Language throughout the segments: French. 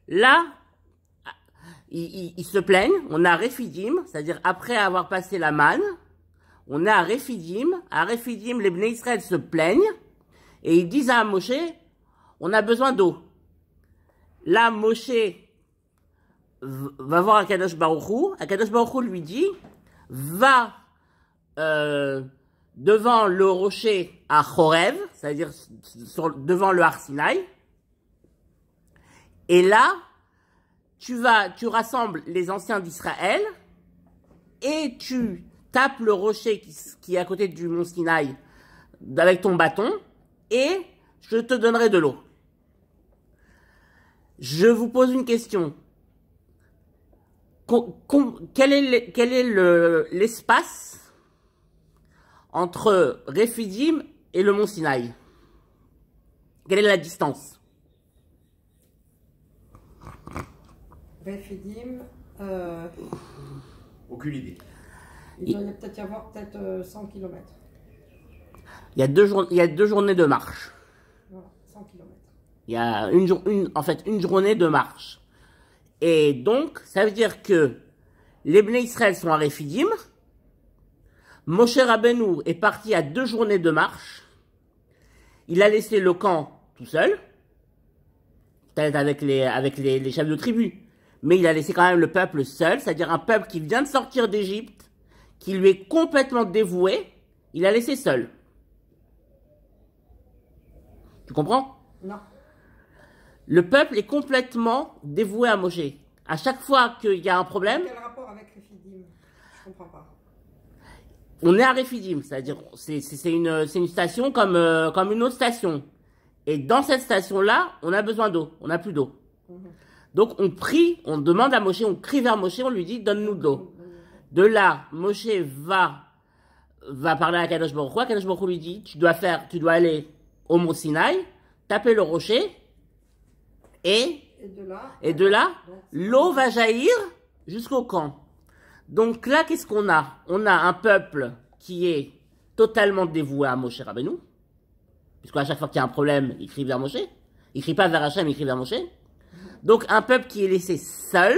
là, ils se plaignent, on a Rephidim, c'est-à-dire après avoir passé la manne, on est à Rephidim. À Rephidim, les Bnei Israël se plaignent et ils disent à Moshe, on a besoin d'eau. Là, Moshe va voir Akadosh Baruch Hu. Akadosh Baruch Hu lui dit, va devant le rocher à Chorev, c'est-à-dire devant le Har Sinaï, et là, tu rassembles les anciens d'Israël et tu tapes le rocher qui est à côté du mont Sinaï avec ton bâton et je te donnerai de l'eau. Je vous pose une question. Quel est l'espace entre Rephidim et le mont Sinaï? Quelle est la distance? Rephidim, aucune idée. Il doit peut-être y avoir 100 km. Il y a deux journées de marche. Voilà, 100 km. Il y a en fait une journée de marche. Et donc, ça veut dire que les Bnei Israël sont à Rephidim. Moshe Rabbeinu est parti à 2 journées de marche. Il a laissé le camp tout seul. Peut-être avec les chefs de tribu. Mais il a laissé quand même le peuple seul. C'est-à-dire un peuple qui vient de sortir d'Égypte, qui lui est complètement dévoué. Il a laissé seul. Tu comprends? Non. Le peuple est complètement dévoué à Moshe. À chaque fois qu'il y a un problème... Quel rapport avec Rephidim? Je comprends pas. On est à Rephidim, c'est-à-dire c'est une station comme une autre station. Et dans cette station-là, on a besoin d'eau. On n'a plus d'eau. Donc on prie, on demande à Moshe, on crie vers Moshe, on lui dit donne-nous de l'eau. De là, Moshe va parler à Kadosh Baruch Hu. Kadosh Baruch Hu lui dit tu dois aller au mont Sinaï, taper le rocher. Et de là, l'eau va jaillir jusqu'au camp. Donc là, qu'est-ce qu'on a? On a un peuple qui est totalement dévoué à Moshe Rabbeinu. Puisqu'à chaque fois qu'il y a un problème, il crie vers Moshe. Il crie pas vers Hachem, il crie vers Moshe. Donc un peuple qui est laissé seul.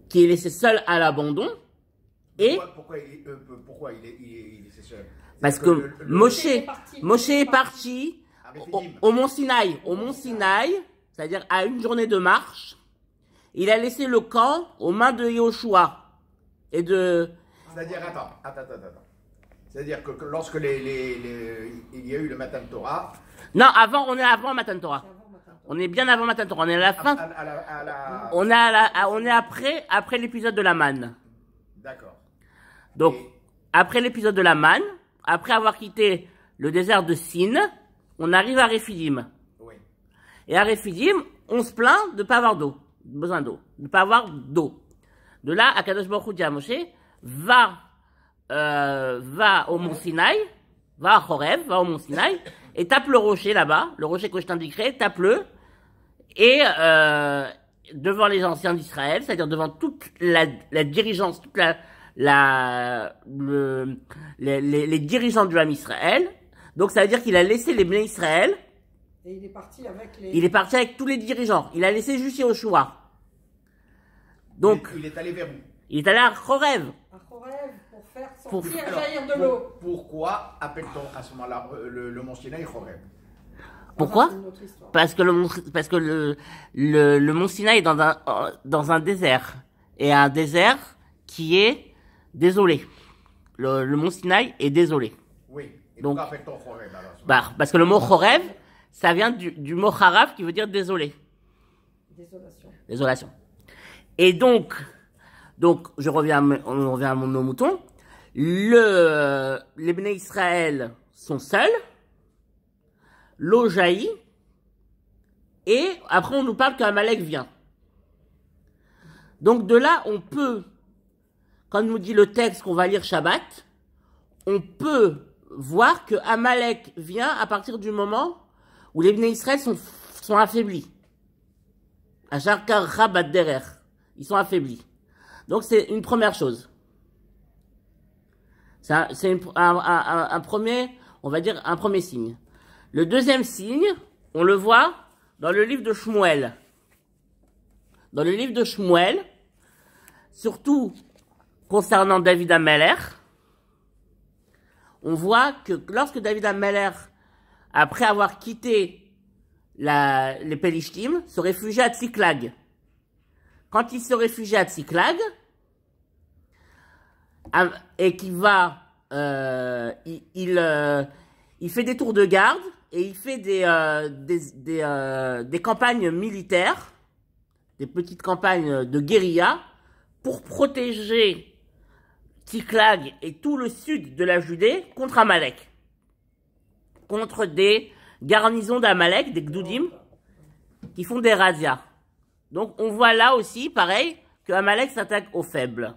Qui est laissé seul à l'abandon. Et pourquoi il est laissé seul? Parce que Moshe est parti au mont Sinaï. Au mont Sinaï, c'est-à-dire à 1 journée de marche, il a laissé le camp aux mains de Yoshua. Et de... C'est-à-dire, attends. C'est-à-dire que lorsque il y a eu le Matan Torah... Non, on est avant Matan Torah. On est bien avant Matan Torah. On est à la fin. On est après l'épisode de la manne. D'accord. Donc, après l'épisode de la manne, après avoir quitté le désert de Sin, on arrive à Rephidim. Oui. Et à Rephidim, on se plaint de ne pas avoir d'eau. Besoin d'eau. De ne pas avoir d'eau. De là, Akadosh Baruch Hu dit à Moshe, va au mont Sinaï, va à Chorev, va au mont Sinaï, et tape le rocher là-bas, le rocher que je t'indiquerai, tape-le, et devant les anciens d'Israël, c'est-à-dire devant toute la dirigeance, toute les dirigeants du Ham Israël. Donc ça veut dire qu'il a laissé les Bnei Israël. Et il est parti avec tous les dirigeants. Il a laissé juste Yoshua. Donc il est allé vers où? Il est allé à Chorev. À Chorev pour faire jaillir de l'eau. Pourquoi appelle-t-on à ce moment-là le mont Sinaï Chorev? Pourquoi? Parce que le mont Sinaï est dans un désert. Et un désert qui est désolé. Le mont Sinaï est désolé. Oui. Et donc, pourquoi appelle-t-on Chorev alors? Parce que le mot Chorev, ça vient du mot Harav qui veut dire désolé. Désolation. Et donc on revient à nos moutons. Les Bnei Israël sont seuls. L'eau jaillit. Et après, on nous parle qu'Amalek vient. Donc de là, on peut, quand nous dit le texte qu'on va lire Shabbat, on peut voir que Amalek vient à partir du moment où les Bnei Israël sont affaiblis. Acharkar Rabat Derer. Ils sont affaiblis. Donc c'est une première chose. C'est un premier, on va dire, un premier signe. Le deuxième signe, on le voit dans le livre de Shmuel. Dans le livre de Shmuel, surtout concernant David Ameller, on voit que lorsque David Ameller, après avoir quitté les Pelishtim, se réfugie à Tsiklag. Quand il se réfugie à Tsiklag, et qu'il va, il fait des tours de garde et il fait des campagnes militaires, des petites campagnes de guérilla pour protéger Tsiklag et tout le sud de la Judée contre Amalek, contre des garnisons d'Amalek, des Gdoudim, qui font des razzias. Donc on voit là aussi, pareil, que Amalek s'attaque aux faibles.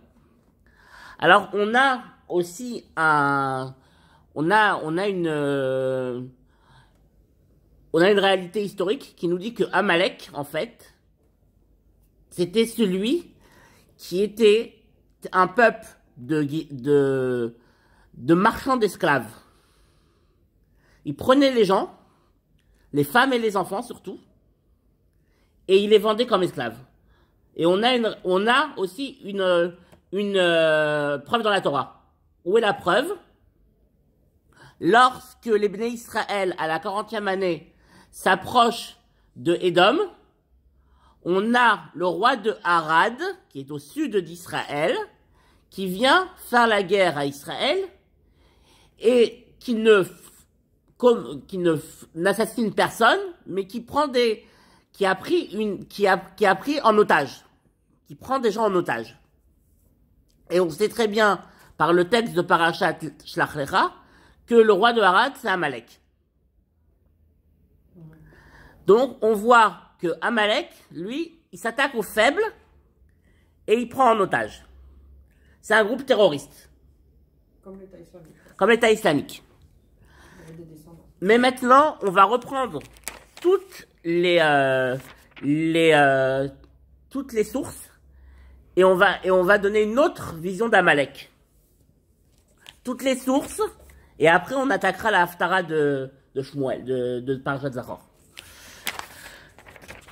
Alors on a aussi on a une réalité historique qui nous dit que Amalek, en fait, c'était celui qui était un peuple de marchands d'esclaves. Il prenait les gens, les femmes et les enfants surtout, et il les vendait comme esclaves. Et on a aussi une preuve dans la Torah. Où est la preuve? Lorsque les Bnei Israël, à la 40e année, s'approchent de Édom, on a le roi de Harad, qui est au sud d'Israël, qui vient faire la guerre à Israël et qui n'assassine personne, mais qui a pris en otage, qui prend des gens en otage. Et on sait très bien, par le texte de Parashat Shlach Lecha, que le roi de Harad, c'est Amalek. Donc, on voit que Amalek, lui, il s'attaque aux faibles et il prend en otage. C'est un groupe terroriste. Comme l'État islamique. Comme l'État islamique. Mais maintenant, on va reprendre toutes les sources et on va donner une autre vision d'Amalek. Toutes les sources, et après on attaquera la Haftara de Shmuel, de Parashat Zachor.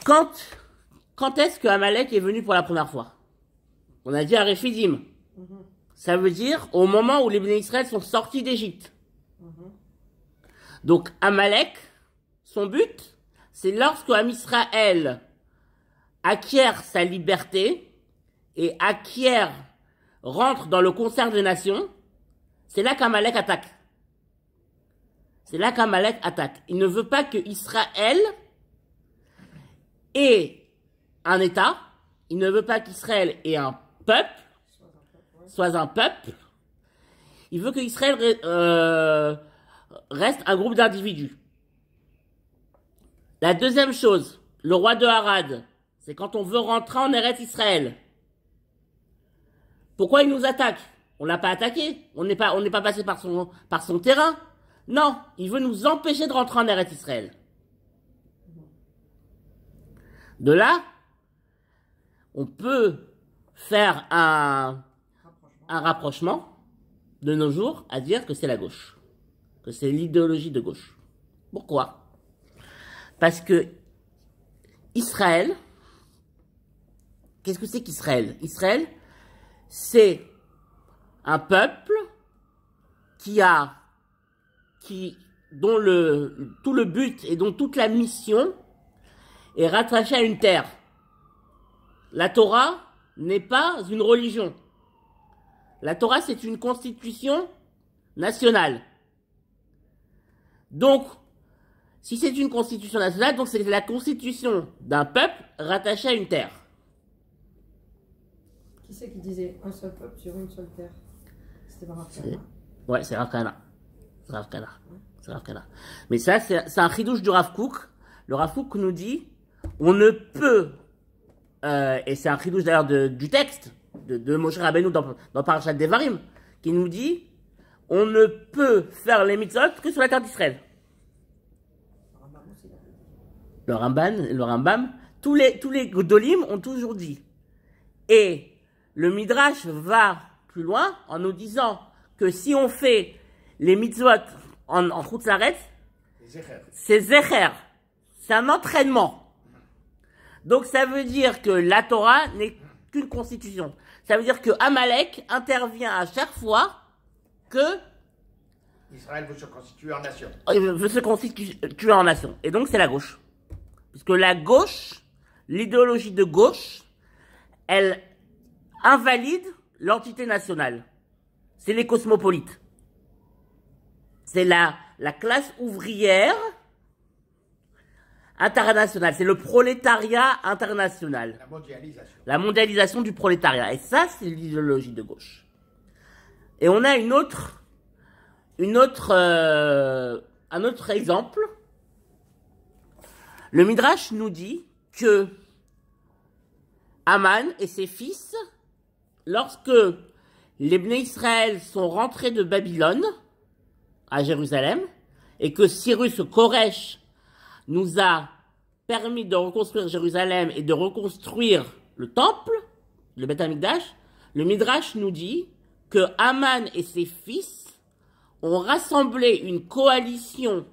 Quand est-ce que Amalek est venu pour la première fois? On a dit à Rephidim. Ça veut dire au moment où les Bnei Israël sont sortis d'Égypte. Donc Amalek, son but, c'est lorsque Am Israël acquiert sa liberté et rentre dans le concert des nations, c'est là qu'Amalek attaque. C'est là qu'Amalek attaque. Il ne veut pas que Israël ait un État, il ne veut pas qu'Israël ait un peuple, soit un peuple. Il veut que Israël reste un groupe d'individus. La deuxième chose, le roi de Harad, c'est quand on veut rentrer en Eretz Israël. Pourquoi il nous attaque? On l'a pas attaqué. On n'est pas passé par son terrain. Non, il veut nous empêcher de rentrer en Eretz Israël. De là, on peut faire un rapprochement de nos jours à dire que c'est la gauche. Que c'est l'idéologie de gauche. Pourquoi? Parce que Israël, qu'est-ce que c'est qu'Israël? Israël, c'est un peuple dont tout le but et dont toute la mission est rattachée à une terre. La Torah n'est pas une religion. La Torah, c'est une constitution nationale. Donc, si c'est une constitution nationale, donc c'est la constitution d'un peuple rattaché à une terre. Qui c'est qui disait un seul peuple sur une seule terre? C'était Rav Kahana. Ouais, c'est Rav Kahana. C'est Rav Kahana. Mais ça, c'est un chidouche du Rav Kook. Le Rav Kook nous dit, on ne peut, et c'est un chidouche d'ailleurs du texte de Moshe Rabbeinu dans Parashat Devarim, qui nous dit, on ne peut faire les mitzvot que sur la terre d'Israël. Le Rambam, tous les Gdolim ont toujours dit. Et le Midrash va plus loin en nous disant que si on fait les mitzvot en Chutz Laaretz, c'est Zecher. C'est un entraînement. Donc ça veut dire que la Torah n'est qu'une constitution. Ça veut dire que Amalek intervient à chaque fois que Israël veut se constituer en nation. veut se constituer en nation. Et donc c'est la gauche. Puisque la gauche, l'idéologie de gauche, elle invalide l'entité nationale. C'est les cosmopolites. C'est la classe ouvrière internationale. C'est le prolétariat international. La mondialisation. La mondialisation du prolétariat. Et ça, c'est l'idéologie de gauche. Et on a un autre exemple. Le Midrash nous dit que Aman et ses fils, lorsque les Bnei Israël sont rentrés de Babylone à Jérusalem, et que Cyrus Koresh nous a permis de reconstruire Jérusalem et de reconstruire le temple, le Beth Amikdash, le Midrash nous dit que Aman et ses fils ont rassemblé une coalition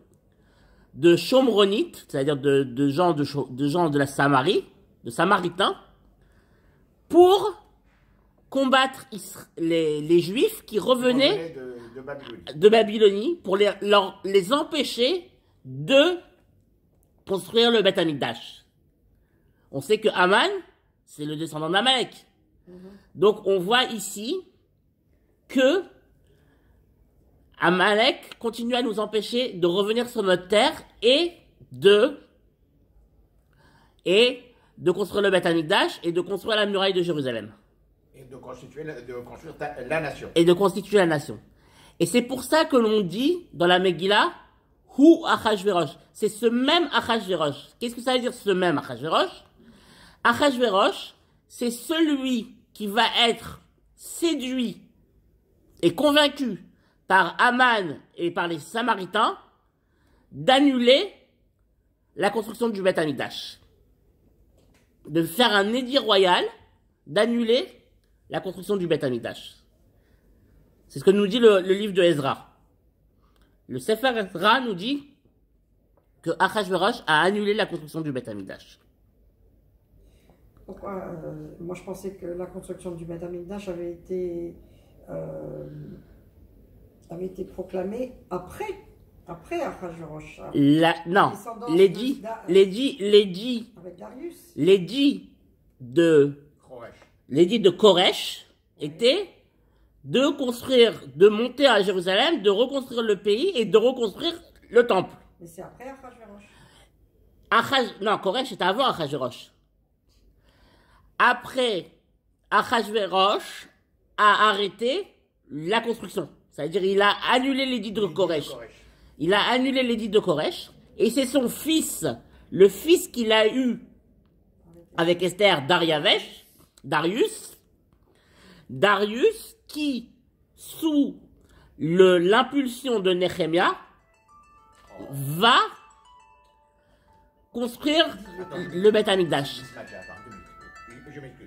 de Shomronites, c'est-à-dire de gens de la Samarie, de Samaritains, pour combattre les Juifs qui revenaient de Babylonie, pour les empêcher de construire le Beth Amikdash. On sait que Aman, c'est le descendant d'Amalek. Donc on voit ici que Amalek continue à nous empêcher de revenir sur notre terre et de construire le Beth Amikdash et de construire la muraille de Jérusalem. Et de construire la nation. Et de constituer la nation. Et c'est pour ça que l'on dit dans la Megillah, Hu Achashverosh. C'est ce même Achashverosh. Qu'est-ce que ça veut dire ce même Achashverosh? Achashverosh, c'est celui qui va être séduit et convaincu par Aman et par les Samaritains d'annuler la construction du Beth Amikdash. De faire un édit royal, d'annuler la construction du Beth Amikdash. C'est ce que nous dit le livre de Ezra. Le Sefer Ezra nous dit que Achashverosh a annulé la construction du Beth Amikdash. Pourquoi moi je pensais que la construction du Beth Amikdash avait été proclamée après Achashverosh. Non, l'édit de Koresh était de monter à Jérusalem, de reconstruire le pays et de reconstruire le temple. Mais c'est après Achashverosh. Non, Koresh était avant Achashverosh. Après, Achashverosh a arrêté la construction. C'est-à-dire, il a annulé l'édit de Koresh. Il a annulé l'édit de Koresh. Et c'est son fils, le fils qu'il a eu avec Esther, Darius, qui, sous l'impulsion de Nehemia, va construire le Beth Amikdash. Je m'excuse.